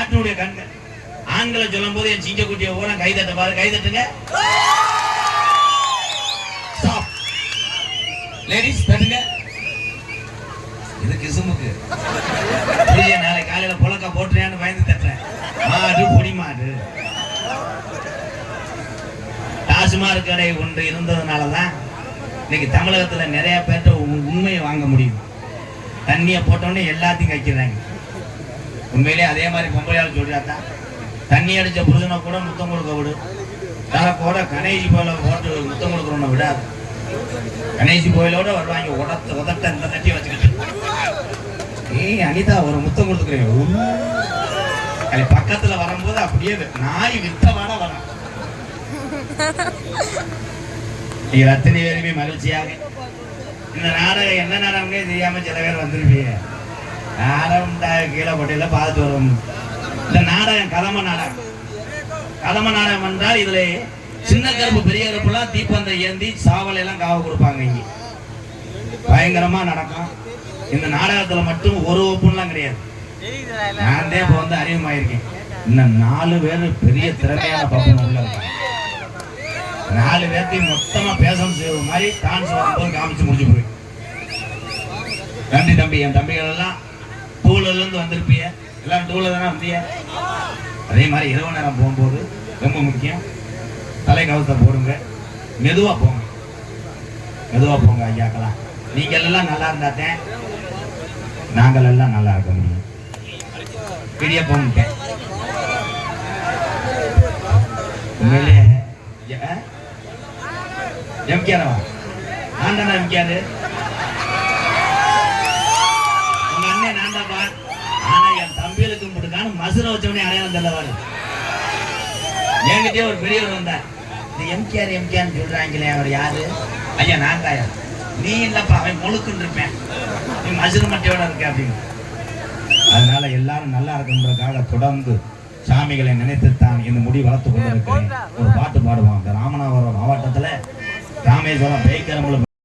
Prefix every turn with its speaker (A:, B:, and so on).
A: நாட்டினுடைய கண்கள். ஆண்களை சொல்லும் போது என் சிங்கக்குட்டியை ஊரா கைதட்ட பாரு, கைதட்டுங்க. லேடிஸ் தட்டுங்க. இது கிசுமுக்கு. நாளை காலையில புழக்க போட்டுறியான்னு பயந்து தட்டுறேன். மாடு பொடி மாடு. டாஸ்மாக் கடை ஒன்று இருந்ததுனாலதான் இன்னைக்கு தமிழகத்துல நிறைய பேர்ட்ட உண்மையை வாங்க முடியும். தண்ணியை போட்டோன்னே எல்லாத்தையும் கைக்கிறாங்க. உண்மையிலே அதே மாதிரி பொம்பளையால் சொல்றாதான் தண்ணி அடிச்ச புருஷனை கூட முத்தம் கொடுக்க விடு, கூட கணேசி போயில போட்டு முத்தம் கொடுக்குறோன்னு விடாது. கணேசி கோயிலோட வருவாங்க உதட்ட இந்த தட்டி வச்சுக்கிட்டு. ஏய் அனிதா ஒரு முத்தம் கொடுத்துக்கிறேன். பக்கத்துல வரும்போது அப்படியே நாய் வித்தவாட வரும். நீங்க அத்தனை பேருமே மகிழ்ச்சியாக இந்த நாடகம் என்ன நாடகம்னே தெரியாம சில பேர் வந்திருப்பீங்க. நாடகம் கீழே போட்டியில பார்த்துட்டு வரும். இந்த நாடகம் கதம நாடகம். கதம நாடகம் என்றால் இதுல சின்ன கருப்பு பெரிய கருப்புலாம் தீப்பந்த ஏந்தி சாவல் எல்லாம் காவ கொடுப்பாங்க. இங்க பயங்கரமா நடக்கும். இந்த நாடகத்துல மட்டும் ஒரு ஒப்புலாம் கிடையாது. நான் இப்ப வந்து அறிமுகமாயிருக்கேன். இன்னும் 4 பேர் பெரிய திறமையான பப்பன் உள்ள இருக்காங்க. 4 பேர்த்தையும் மொத்தமா பேசம் செய்வது மாதிரி டான்ஸ் வரும்போது காமிச்சு முடிச்சு போய். நன்றி தம்பி. என் தம்பிகள் எல்லாம் டூலர்ல இருந்து வந்திருப்பீங்க. எல்லாம் டூலர் தானே வந்திய. அதே மாதிரி இரவு நேரம் போகும்போது ரொம்ப முக்கியம், தலை கவசத்தை போடுங்க. மெதுவா போங்க, மெதுவா போங்க ஐயாக்கலாம். நீங்கள் எல்லாம் நல்லா இருந்தாத்தேன் நாங்கள் எல்லாம் நல்லா இருக்க முடியும். பெரிய போங்க உண்மையிலே எம்கேரவா நான் தானே எம்கேரு. உங்க அண்ணன் நான் தான்ப்பா. ஆனா என் தம்பிகளுக்கு மட்டுக்கான மசுரை வச்சவனே அடையாளம் தெரியவாரு. என்கிட்டயே ஒரு பெரியவர் வந்தார். இந்த எம்கேஆர் எம்கேன்னு சொல்றாங்களே அவர் யாரு? ஐயா நான் தாயா. நீ இல்லப்பா, அவன் முழுக்குன்னு இருப்பேன், நீ மசுரை மட்டையோட இருக்க அப்படின்னு. அதனால எல்லாரும் நல்லா இருக்குன்றதுக்காக தொடர்ந்து சாமிகளை நினைத்துத்தான் இந்த முடி வளர்த்து கொண்டிருக்கிறேன். ஒரு பாட்டு பாடுவான். இந்த ராமநாதபுரம் மாவட்டத்துல ராமேஸ்வரம் பேய்க்கரம்புல